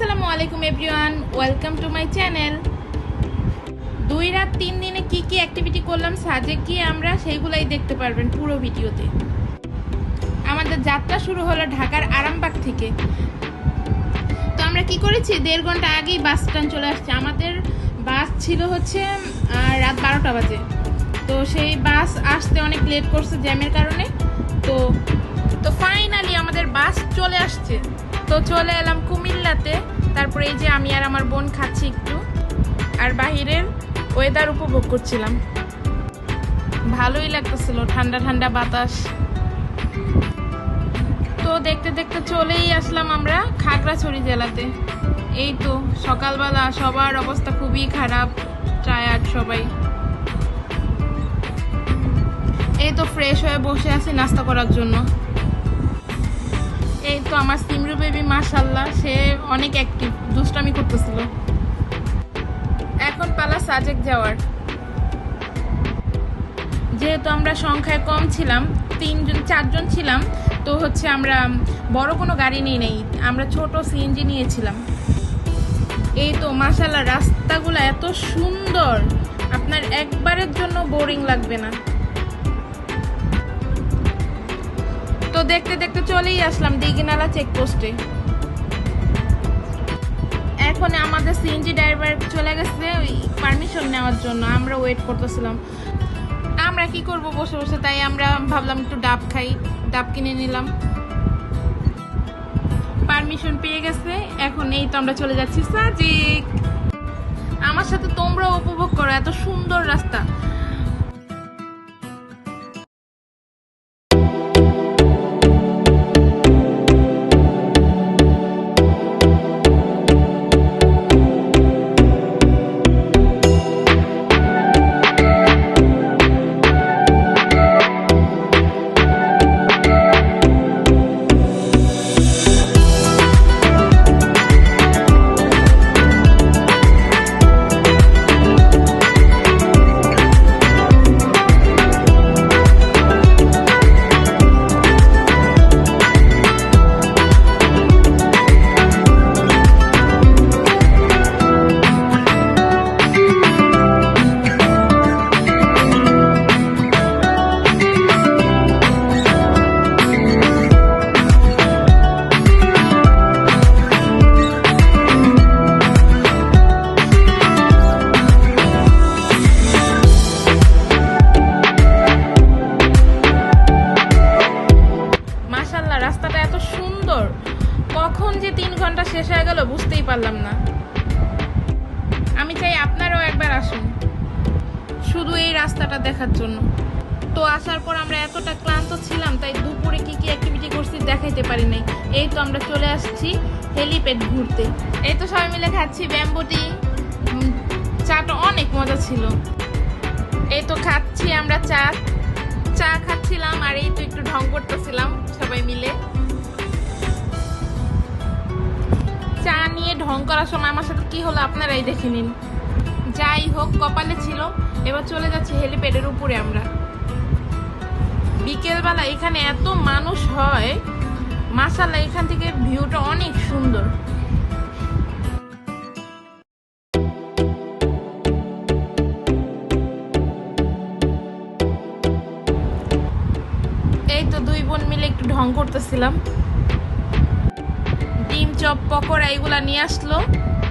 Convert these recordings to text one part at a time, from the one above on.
আসসালামু আলাইকুম everyone, welcome to my channel. 2 রাত 3 দিনে কি কি অ্যাক্টিভিটি করলাম সাজেক গিয়ে আমরা সেইগুলাই দেখতে পারবেন পুরো ভিডিওতে। আমাদের যাত্রা শুরু হলো ঢাকার আরামবাগ থেকে। তো আমরা কি করেছি, 1.5 ঘন্টা আগেই বাস স্ট্যান্ড চলে আসছে। আমাদের বাস ছিল হচ্ছে রাত 12টা বাজে। তো সেই বাস আসতে অনেক লেট করছে জ্যামের কারণে। তো ফাইনালি আমাদের বাস চলে আসছে। তো চলে এলাম কুমিল্লাতে। তারপরে এই যে আমি আর আমার বোন খাচ্ছি একটু, আর বাহিরের ওয়েদার উপভোগ করছিলাম। ভালোই লাগতেছিল, ঠান্ডা ঠান্ডা বাতাস। তো দেখতে দেখতে চলেই আসলাম আমরা খাগড়াছড়ি জেলাতে। এই তো সকালবেলা সবার অবস্থা খুবই খারাপ, টায়ার্ড সবাই। এই তো ফ্রেশ হয়ে বসে আছি নাস্তা করার জন্য। এই তো আমার সিমরু বেবি মাশাআল্লাহ, সে অনেক অ্যাক্টিভ, দুষ্টামি করতেছিল। এখন পালা সাজেক যাওয়ার। যেহেতু আমরা সংখ্যায় কম ছিলাম, 4 জন ছিলাম, তো হচ্ছে আমরা বড় কোনো গাড়ি নিয়ে নেই, আমরা ছোট সিএনজি নিয়েছিলাম। এই তো মাশাআল্লাহ, রাস্তাগুলো এত সুন্দর, আপনার একবারের জন্য বোরিং লাগবে না। তো দেখতে দেখতে চলেই আসলাম দিঘিনালা চেকপোস্টে। এখন আমাদের সিএনজি ড্রাইভার চলে গেছে ওই পারমিশন নেওয়ার জন্য, আমরা ওয়েট করতেছিলাম। আমরা কি করব বসে বসে, তাই আমরা ভাবলাম একটু ডাব খাই, ডাব কিনে নিলাম। পারমিশন পেয়ে গেছে, এখন এই তো আমরা চলে যাচ্ছি সাজেক। আমার সাথে তোমরাও উপভোগ করো এত সুন্দর রাস্তা। রাস্তাটা এত সুন্দর, কখন যে 3 ঘন্টা শেষ হয়ে গেল বুঝতেই পারলাম না। আমি চাই আপনারাও একবার আসুন শুধু এই রাস্তাটা দেখার জন্য। তো আসার পর আমরা এতটা ক্লান্ত ছিলাম, তাই দুপুরে কি কি অ্যাক্টিভিটি করছি দেখাইতে পারি নাই। এই তো আমরা চলে আসছি হেলিপ্যাড ঘুরতে। এই তো সবাই মিলে খাচ্ছি ব্যাম্বু টি, চাটা অনেক মজা ছিল। এই তো খাচ্ছি আমরা চা খাচ্ছিলাম, আর এই তো একটু ঢং করতেছিলাম সবাই মিলে। চা নিয়ে ঢং করার সময় আমার সাথে কি হলো আপনারাই দেখে নিন। যাই হোক, কপালে ছিল। এবার চলে যাচ্ছি হেলিপ্যাডের উপরে আমরা। বিকেলবেলা এখানে এত মানুষ হয়, মাশাআল্লাহ, এখান থেকে ভিউটা অনেক সুন্দর। এই তো 2 বোন মিলে একটু ঢং করতেছিলাম। ডিম চপ পকোড়া এগুলা নিয়ে আসলো,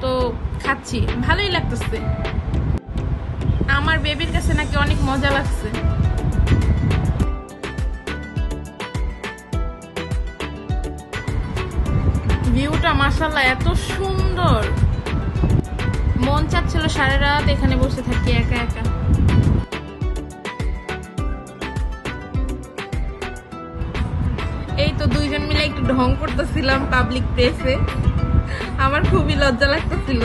তো খাচ্ছি, ভালোই লাগতেছে। আমার বেবির কাছে নাকি অনেক মজা লাগছে। ভিউটা মাশাআল্লাহ এত সুন্দর, মন চাচ্ছিল সারা রাত এখানে বসে থাকি একা একা। এই তো 2 জন মিলে একটু ঢং করতেছিলাম পাবলিক প্লেসে, আমার খুবই লজ্জা লাগতেছিল।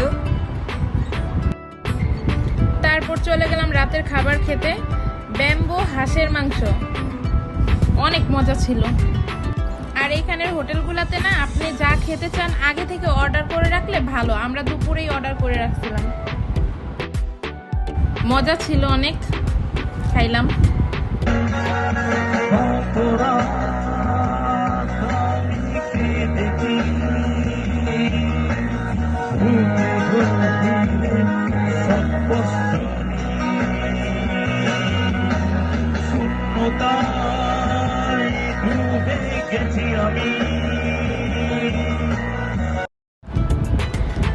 তারপর চলে গেলাম রাতের খাবার খেতে, ব্যাম্বো হাঁসের মাংস, অনেক মজা ছিল। আর এইখানের হোটেলগুলোতে না, আপনি যা খেতে চান আগে থেকে অর্ডার করে রাখলে ভালো। আমরা দুপুরেই অর্ডার করে রাখছিলাম, মজা ছিল অনেক, খাইলাম।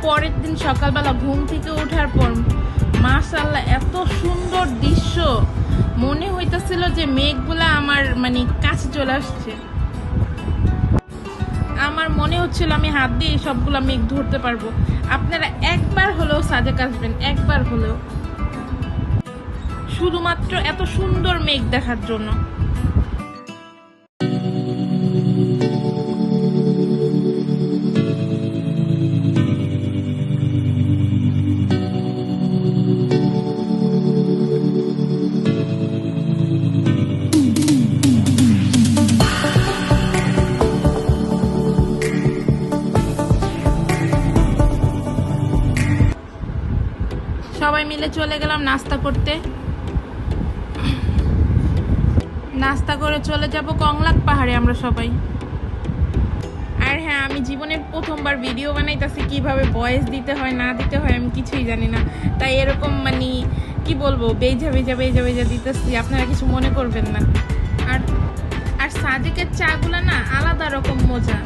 পরের দিন সকালবেলা ঘুম থেকে ওঠার পর মাশাআল্লাহ এত সুন্দর দৃশ্য, মনে হইতেছিল যে মেঘগুলা আমার মানে কাছে চলে আসছে। আমার মনে হচ্ছিল আমি হাত দিয়ে সবগুলা মেঘ ধরতে পারবো। আপনারা একবার হলেও সাজেক আসবেন, একবার হলেও, শুধুমাত্র এত সুন্দর মেঘ দেখার জন্য। সবাই মিলে চলে গেলাম নাস্তা করতে। নাস্তা করে চলে যাব কংলাক পাহাড়ে আমরা সবাই। আর হ্যাঁ, আমি জীবনের প্রথমবার ভিডিও বানাইতেছি, কিভাবে ভয়েস দিতে হয় না দিতে হয় আমি কিছুই জানি না, তাই এরকম মানে কি বলবো বেজা বেজা বেজা বেজা দিতেছি, আপনারা কিছু মনে করবেন না। আর আর সাজেকের চাগুলা না আলাদা রকম মজা।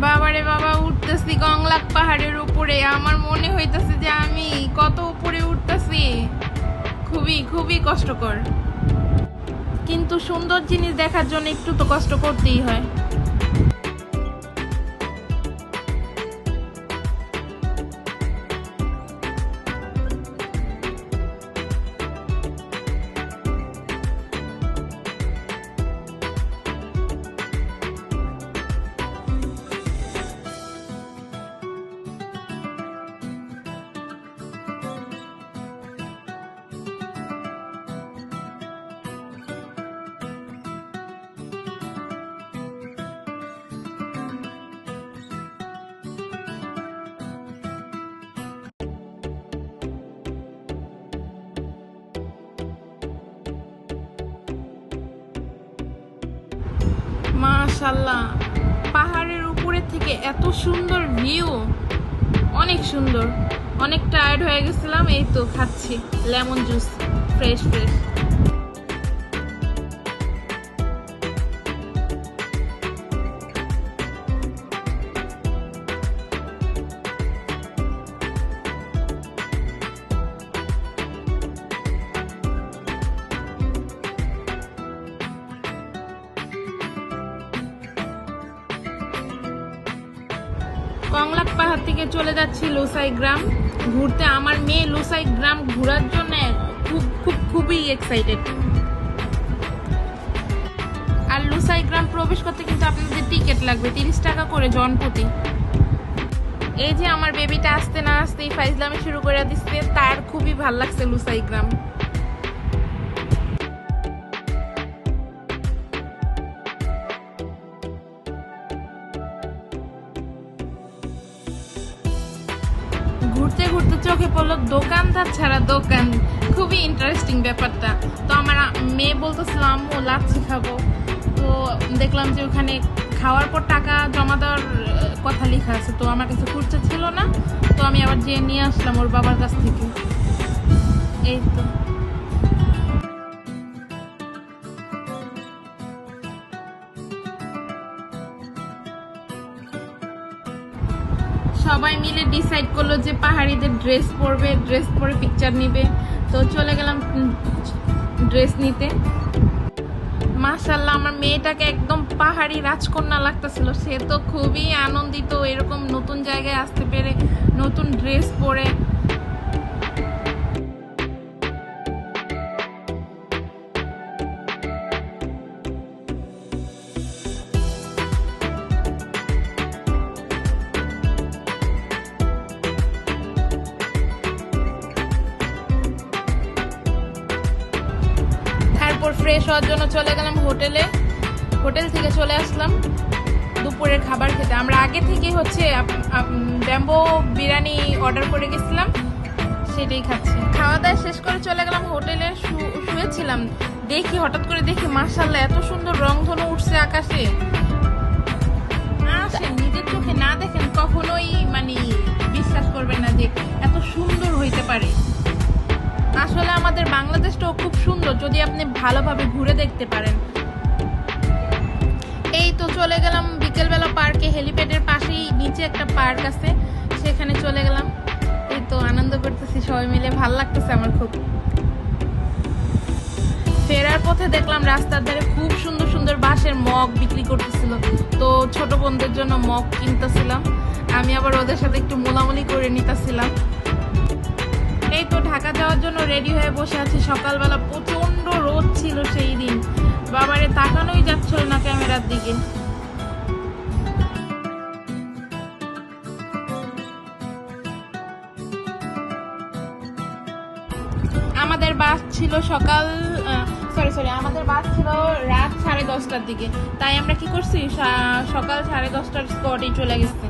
বাবারে বাবা, উঠতেছি কংলাক পাহাড়ের উপরে। আমার মনে হইতেছে যে আমি কত উপরে উঠতেছি, খুবই খুবই কষ্টকর, কিন্তু সুন্দর জিনিস দেখার জন্য একটু তো কষ্ট করতেই হয়। মাশাআল্লাহ, পাহাড়ের উপরে থেকে এত সুন্দর ভিউ, অনেক সুন্দর। অনেক টায়ার্ড হয়ে গেছিলাম, এই তো খাচ্ছি lemon juice, fresh fresh. Konglak পাহাড় থেকে চলে যাচ্ছি লোসাই গ্রাম ঘুরতে। আমার মেয়ে লোসাই গ্রাম ঘোরার জন্য খুবই এক্সাইটেড। আর লোসাই গ্রাম প্রবেশ করতে কিন্তু আপনাদের টিকিট লাগবে 30 টাকা করে জনপ্রতি। এই যে আমার বেবিটা আসতে না আসতেই ফাইজলামি শুরু করে দিচ্ছে, তার খুবই ভাল লাগছে লোসাই গ্রাম। ঘুরতে ঘুরতে চোখে পড়লো দোকানদার ছাড়া দোকান, খুবই ইন্টারেস্টিং ব্যাপারটা। তো আমার মেয়ে বলতেছিল আম্মু লাচ্ছি খাবো, তো দেখলাম যে ওখানে খাওয়ার পর টাকা জমা দেওয়ার কথা লেখা আছে, তো আমার কাছে খুচরা ছিল না, তো আমি আবার যেয়ে নিয়ে আসলাম ওর বাবার কাছ থেকে। এই তো সবাই মিলে ডিসাইড করলো যে পাহাড়িদের ড্রেস পরবে, ড্রেস পরে পিকচার নিবে, তো চলে গেলাম ড্রেস নিতে। মাশাআল্লাহ, আমার মেয়েটাকে একদম পাহাড়ি রাজকন্যা লাগতেছিল, সে তো খুবই আনন্দিত এরকম নতুন জায়গায় আসতে পেরে, নতুন ড্রেস পরে। ফ্রেশ হওয়ার জন্য চলে গেলাম হোটেলে। হোটেল থেকে চলে আসলাম দুপুরের খাবার খেতে। আমরা আগে থেকে হচ্ছে ব্যাম্বো বিরিয়ানি অর্ডার করে গেছিলাম, সেটাই খাচ্ছি। খাওয়া দাওয়া শেষ করে চলে গেলাম হোটেলে, শুয়েছিলাম। দেখি হঠাৎ করে দেখি মাশাআল্লাহ এত সুন্দর রংধনু উঠছে আকাশে। আসেন নিজের চোখে না দেখেন কখনোই মানে বিশ্বাস করবেন না যে এত সুন্দর হইতে পারে। আসলে আমাদের বাংলাদেশটাও খুব সুন্দর যদি আপনি ভালোভাবে ঘুরে দেখতে পারেন। এই তো চলে গেলাম বিকেলবেলা পার্কে, হেলিপ্যাডের পাশেই নিচে একটা পার্ক আছে, সেখানে চলে গেলাম। এই তো আনন্দ করতেছি সবাই মিলে, ভালো লাগতেছে আমার খুব। ফেরার পথে দেখলাম রাস্তার ধারে খুব সুন্দর সুন্দর বাঁশের মগ বিক্রি করতেছিল, তো ছোট বোনদের জন্য মগ কিনতেছিলাম। আমি আবার ওদের সাথে একটু মোলামুলি করে নিতেছিলাম। এই তো ঢাকা যাওয়ার জন্য রেডি হয়ে বসে আছি। সকালবেলা প্রচন্ড রোদ ছিল সেই দিন, বাবারে তাকানোই যাচ্ছিল না ক্যামেরার দিকে। আমাদের বাস ছিল আমাদের বাস ছিল রাত 10:30টার দিকে, তাই আমরা কি করছি সকাল 10:30টার স্পটেই চলে গেছি।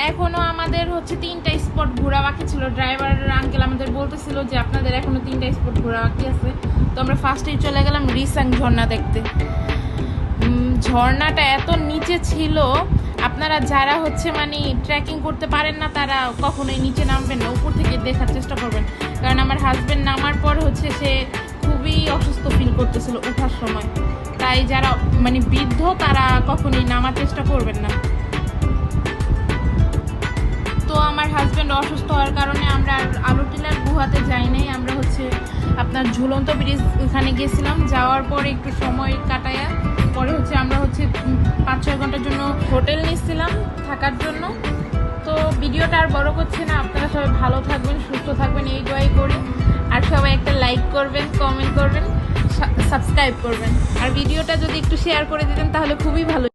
এখনো আমাদের হচ্ছে 3টা স্পট ঘোরা বাকি ছিল। ড্রাইভার আঙ্কেল আমাদের বলতেছিল যে আপনাদের এখনো 3টা স্পট ঘোরা বাকি আছে। তো আমরা ফার্স্টেই চলে গেলাম রিসাং ঝর্ণা দেখতে। ঝর্ণাটা এত নিচে ছিল, আপনারা যারা হচ্ছে মানে ট্রেকিং করতে পারেন না তারা কখনোই নিচে নামবেন না, উপর থেকে দেখার চেষ্টা করবেন। কারণ আমার হাজবেন্ড নামার পর হচ্ছে সে খুবই অসুস্থ ফিল করতেছিল ওঠার সময়, তাই যারা মানে বৃদ্ধ তারা কখনোই নামার চেষ্টা করবেন না। তো আমার হাজব্যান্ড অসুস্থ হওয়ার কারণে আমরা আলুটিলার গুহাতে যাই নাই, আমরা হচ্ছে আপনার ঝুলন্ত ব্রিজ ওখানে গেছিলাম। যাওয়ার পরে একটু সময় কাটায়া পরে হচ্ছে আমরা হচ্ছে 5-6 ঘন্টার জন্য হোটেল নিচ্ছিলাম থাকার জন্য। তো ভিডিওটা আর বড় করছে না, আপনারা সবাই ভালো থাকবেন, সুস্থ থাকবেন, এই দোয়াই করি। আর সবাই একটা লাইক করবেন, কমেন্ট করবেন, সাবস্ক্রাইব করবেন। আর ভিডিওটা যদি একটু শেয়ার করে দিতেন তাহলে খুবই ভালো।